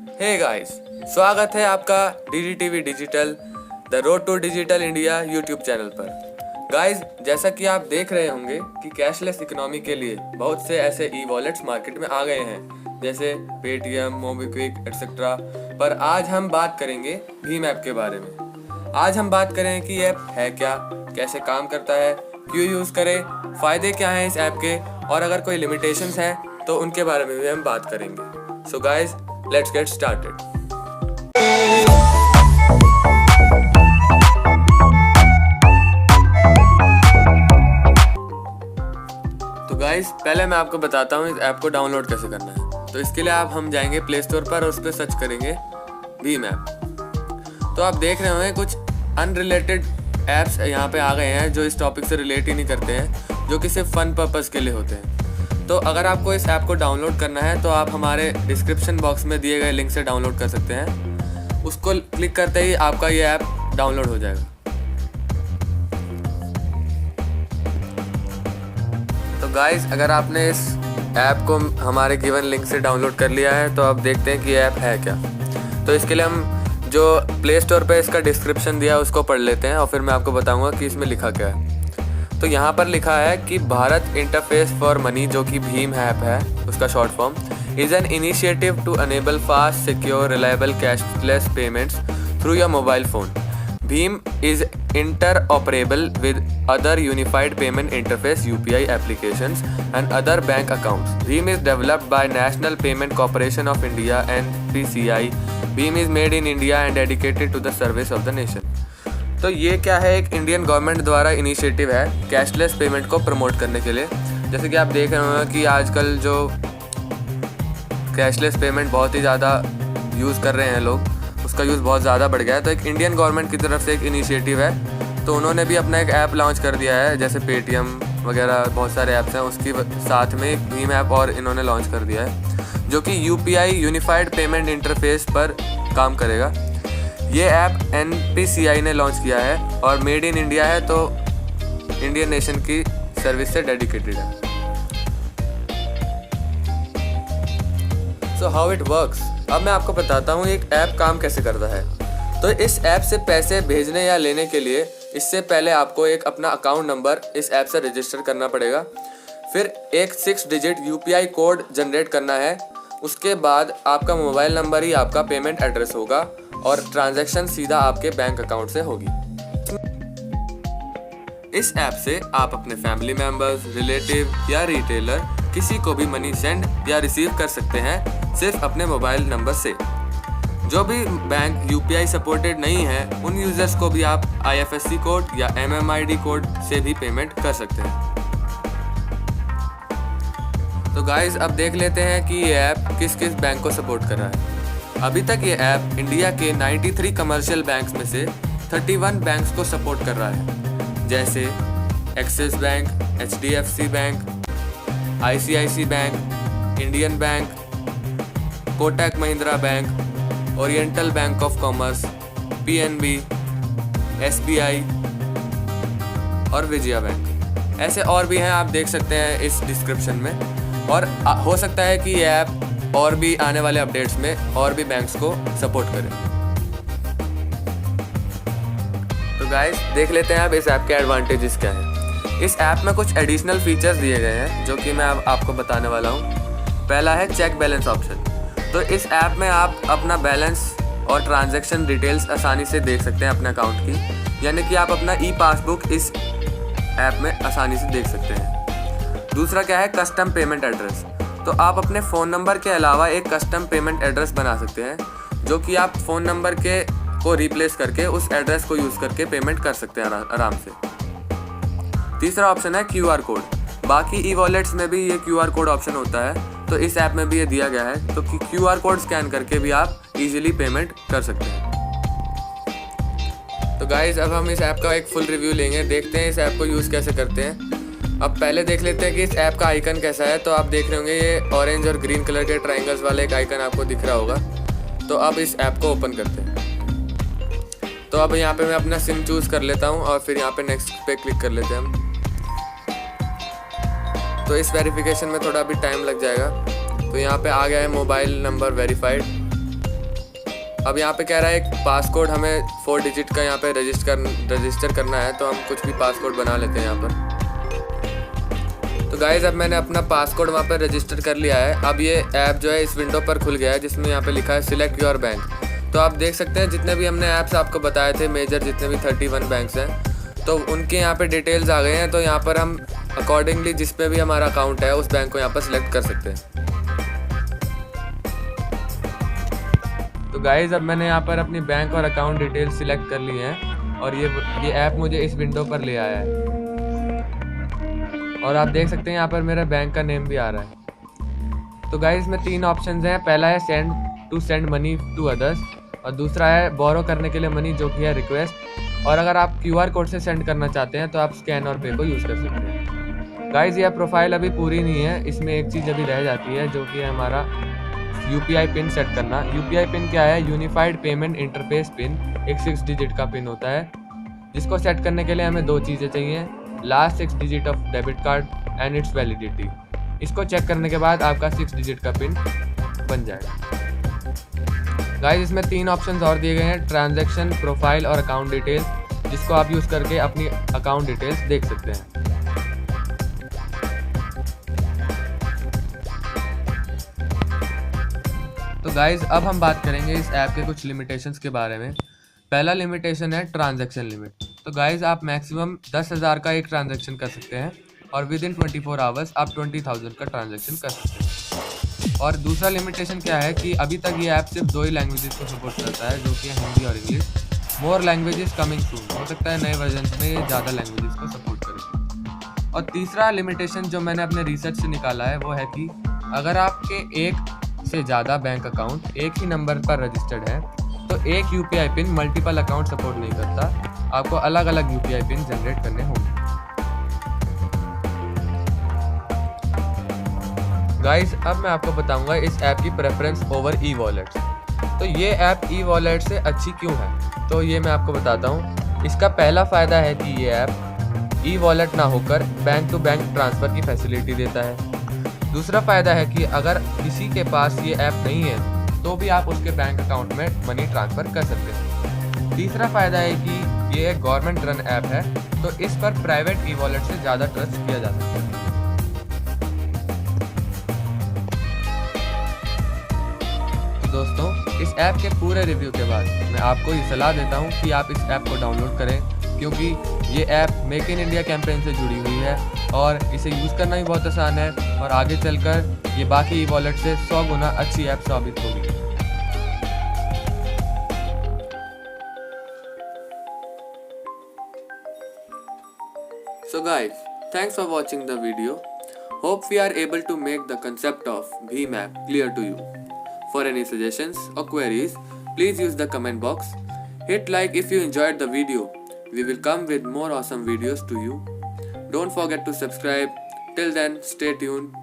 Hey guys, स्वागत है आपका DDTV digital the road to digital India YouTube channel पर। गाइस, जैसा कि आप देख रहे होंगे कि कैशलेस इकोनॉमी के लिए बहुत से ऐसे ई वॉलेट्स मार्केट में आ गए हैं, जैसे पेटीएम, मोबीक्विक एटसेट्रा। पर आज हम बात करेंगे भीम ऐप के बारे में। आज हम बात करें कि ये ऐप है क्या, कैसे काम करता है, क्यों यूज़ करें, फ़ायदे क्या हैं इस ऐप के, और अगर कोई लिमिटेशंस हैं तो उनके बारे में भी हम बात करेंगे। So guys, let's get started. तो गाइस, पहले मैं आपको बताता हूँ इस ऐप को डाउनलोड कैसे करना है। तो इसके लिए हम जाएंगे प्ले स्टोर पर और उस पर सर्च करेंगे भीम ऐप। तो आप देख रहे होंगे कुछ अनरिलेटेड ऐप्स यहाँ पे आ गए हैं जो इस टॉपिक से रिलेट ही नहीं करते हैं, जो कि सिर्फ फन पर्पस के लिए होते हैं। तो अगर आपको इस ऐप को डाउनलोड करना है तो आप हमारे डिस्क्रिप्शन बॉक्स में दिए गए लिंक से डाउनलोड कर सकते हैं। उसको क्लिक करते ही आपका ये ऐप डाउनलोड हो जाएगा। तो गाइस, अगर आपने इस ऐप को हमारे गिवन लिंक से डाउनलोड कर लिया है तो अब देखते हैं कि ये ऐप है क्या। तो इसके लिए हम जो प्ले स्टोर पे इसका डिस्क्रिप्शन दिया है उसको पढ़ लेते हैं और फिर मैं आपको बताऊंगा कि इसमें लिखा क्या है। तो यहाँ पर लिखा है कि भारत इंटरफेस फॉर मनी, जो कि भीम ऐप है उसका short form, is an initiative to enable fast, secure, reliable cashless payments through your mobile phone. भीम is interoperable with other unified payment interface UPI applications and other bank accounts. Bheem is developed by National Payment Corporation of India (NPCI). Bheem is made in India and dedicated to the service of the nation. तो ये क्या है, एक Indian government द्वारा initiative है cashless payment को promote करने के लिए। जैसे कि आप देख रहे होंगे कि आजकल जो कैशलेस पेमेंट बहुत ही ज़्यादा यूज़ कर रहे हैं लोग, उसका यूज़ बहुत ज़्यादा बढ़ गया है। तो एक इंडियन गवर्नमेंट की तरफ से एक इनिशिएटिव है, तो उन्होंने भी अपना एक ऐप लॉन्च कर दिया है। जैसे पेटीएम वगैरह बहुत सारे ऐप्स हैं, उसकी साथ में एक भीम ऐप और इन्होंने लॉन्च कर दिया है, जो कि UPI यूनिफाइड पेमेंट इंटरफेस पर काम करेगा। ये ऐप NPCI ने लॉन्च किया है और मेड इन इंडिया है, तो इंडियन नेशन की सर्विस से डेडिकेटेड है। सो हाउ इट वर्क्स, अब मैं आपको बताता हूँ एक ऐप काम कैसे करता है। तो इस ऐप से पैसे भेजने या लेने के लिए इससे पहले आपको एक अपना अकाउंट नंबर इस ऐप से रजिस्टर करना पड़ेगा। फिर एक 6 डिजिट UPI कोड जनरेट करना है। उसके बाद आपका मोबाइल नंबर ही आपका पेमेंट एड्रेस होगा और ट्रांजैक्शन सीधा आपके बैंक अकाउंट से होगी। इस ऐप से आप अपने फैमिली मेम्बर्स, रिलेटिव या रिटेलर किसी को भी मनी सेंड या रिसीव कर सकते हैं सिर्फ अपने मोबाइल नंबर से। जो भी बैंक UPI सपोर्टेड नहीं है उन यूजर्स को भी आप IFSC कोड या MMID कोड से भी पेमेंट कर सकते हैं। तो गाइस, अब देख लेते हैं कि ये ऐप किस किस बैंक को सपोर्ट कर रहा है। अभी तक ये ऐप इंडिया के 93 कमर्शियल बैंक्स में से 31 बैंक्स को सपोर्ट कर रहा है, जैसे axis bank, HDFC bank, ICICI bank, Indian bank, Kotak Mahindra bank, oriental bank of commerce, PNB, SBI और विजया बैंक। ऐसे और भी हैं, आप देख सकते हैं इस डिस्क्रिप्शन में। और हो सकता है कि ये ऐप और भी आने वाले अपडेट्स में और भी बैंक्स को सपोर्ट करे। तो गाइस, देख लेते हैं अब इस ऐप के एडवांटेजेस क्या हैं। इस ऐप में कुछ एडिशनल फीचर्स दिए गए हैं जो कि मैं अब आपको बताने वाला हूँ। पहला है चेक बैलेंस ऑप्शन। तो इस ऐप में आप अपना बैलेंस और ट्रांजैक्शन डिटेल्स आसानी से देख सकते हैं अपने अकाउंट की, यानी कि आप अपना ई-पासबुक इस ऐप में आसानी से देख सकते हैं। दूसरा क्या है, कस्टम पेमेंट एड्रेस। तो आप अपने फ़ोन नंबर के अलावा एक कस्टम पेमेंट एड्रेस बना सकते हैं, जो कि आप फ़ोन नंबर को रिप्लेस करके उस एड्रेस को यूज़ करके पेमेंट कर सकते हैं आराम से। तीसरा ऑप्शन है QR कोड। बाकी ई वॉलेट्स में भी ये QR कोड ऑप्शन होता है, तो इस ऐप में भी ये दिया गया है, तो QR कोड स्कैन करके भी आप इजीली पेमेंट कर सकते हैं। तो गाइस, अब हम इस ऐप का एक फुल रिव्यू लेंगे, देखते हैं इस ऐप को यूज़ कैसे करते हैं। अब पहले देख लेते हैं कि इस ऐप का आइकन कैसा है। तो आप देख रहे होंगे ये ऑरेंज और ग्रीन कलर के ट्रायंगल्स वाले एक आइकन आपको दिख रहा होगा। तो अब इस ऐप को ओपन करते हैं। तो अब यहाँ पे मैं अपना सिम चूज़ कर लेता हूँ और फिर यहाँ पे नेक्स्ट पे क्लिक कर लेते हैं हम। तो इस वेरिफिकेशन में थोड़ा अभी टाइम लग जाएगा। तो यहाँ पे आ गया है मोबाइल नंबर वेरीफाइड। अब यहाँ पे कह रहा है एक पासकोड हमें 4 डिजिट का यहाँ पे रजिस्टर करना है, तो हम कुछ भी पासकोड बना लेते हैं यहाँ पर। तो गाइज़ अब मैंने अपना पासकोड वहाँ पर रजिस्टर कर लिया है। अब ये ऐप जो है इस विंडो पर खुल गया है, जिसमें यहाँ पे लिखा है सिलेक्ट योर बैंक। तो आप देख सकते हैं जितने भी हमने ऐप्स आपको बताए थे मेजर, जितने भी 31 बैंक्स हैं, तो उनके यहाँ पे डिटेल्स आ गए हैं। तो यहाँ पर हम अकॉर्डिंगली जिस पे भी हमारा अकाउंट है उस बैंक को यहाँ पर सिलेक्ट कर सकते हैं। तो गाइज़ अब मैंने यहाँ पर अपनी बैंक और अकाउंट डिटेल्स सिलेक्ट कर ली हैं और ये ऐप मुझे इस विंडो पर ले आया है। और आप देख सकते हैं यहाँ पर मेरा बैंक का नेम भी आ रहा है। तो गाइज़ इसमें 3 ऑप्शंस हैं। पहला है सेंड मनी टू अदर्स, और दूसरा है बोरो करने के लिए मनी, जो कि है रिक्वेस्ट। और अगर आप QR कोड से सेंड करना चाहते हैं तो आप स्कैन और पे को यूज़ कर सकते हैं। गाइज़ यह प्रोफाइल अभी पूरी नहीं है, इसमें एक चीज़ अभी रह जाती है, जो कि है हमारा UPI पिन सेट करना। UPI पिन क्या है? यूनिफाइड पेमेंट इंटरफेस पिन, एक 6 डिजिट का पिन होता है, जिसको सेट करने के लिए हमें 2 चीज़ें चाहिए, last 6 digit of debit card and it's validity. इसको चेक करने के बाद आपका 6 डिजिट का पिन बन जाएगा। गाइस इसमें 3 ऑप्शंस और दिए गए हैं, ट्रांजैक्शन, प्रोफाइल और अकाउंट डिटेल्स, जिसको आप यूज़ करके अपनी अकाउंट डिटेल्स देख सकते हैं। तो गाइस अब हम बात करेंगे इस ऐप के कुछ लिमिटेशंस के बारे में। पहला लिमिटेशन है ट्रांजैक्शन लिमिट। तो गाइस आप मैक्सिमम 10,000 का एक ट्रांजैक्शन कर सकते हैं और विद इन 24 आवर्स आप 20,000 का ट्रांजैक्शन कर सकते हैं। और दूसरा लिमिटेशन क्या है कि अभी तक ये ऐप सिर्फ 2 ही लैंग्वेजेस को सपोर्ट करता है, जो कि है हिंदी और English. More languages coming soon, हो सकता है नए वर्जन में ये ज़्यादा लैंग्वेजेस को सपोर्ट करे। और तीसरा लिमिटेशन जो मैंने अपने रिसर्च से निकाला है वो है कि अगर आपके एक से ज़्यादा बैंक अकाउंट एक ही नंबर पर रजिस्टर्ड है तो एक UPI pin multiple account support नहीं करता, आपको अलग अलग UPI पिन जनरेट करने होंगे। गाइस अब मैं आपको बताऊंगा इस ऐप की प्रेफरेंस ओवर ई-वॉलेट्स। तो ये ऐप ई-वॉलेट से अच्छी क्यों है, तो ये मैं आपको बताता हूँ। इसका पहला फ़ायदा है कि ये ऐप ई-वॉलेट ना होकर बैंक टू बैंक ट्रांसफ़र की फैसिलिटी देता है। दूसरा फ़ायदा है कि अगर किसी के पास ये ऐप नहीं है तो भी आप उसके बैंक अकाउंट में मनी ट्रांसफ़र कर सकते हैं। तीसरा फ़ायदा है कि ये एक गवर्नमेंट रन ऐप है, तो इस पर प्राइवेट ई-वॉलेट से ज़्यादा ट्रस्ट किया जा सकता है। तो दोस्तों इस ऐप के पूरे रिव्यू के बाद मैं आपको ये सलाह देता हूँ कि आप इस ऐप को डाउनलोड करें, क्योंकि ये app make in India campaign से जुड़ी हुई है और इसे यूज़ करना भी बहुत आसान है और आगे चलकर ये बाकी ई-वॉलेट से 100 गुना अच्छी ऐप साबित होगी। So guys, thanks for watching the video. Hope we are able to make the concept of Bhim app clear to you. For any suggestions or queries, please use the comment box. Hit like if you enjoyed the video. We will come with more awesome videos to you. Don't forget to subscribe. Till then, stay tuned.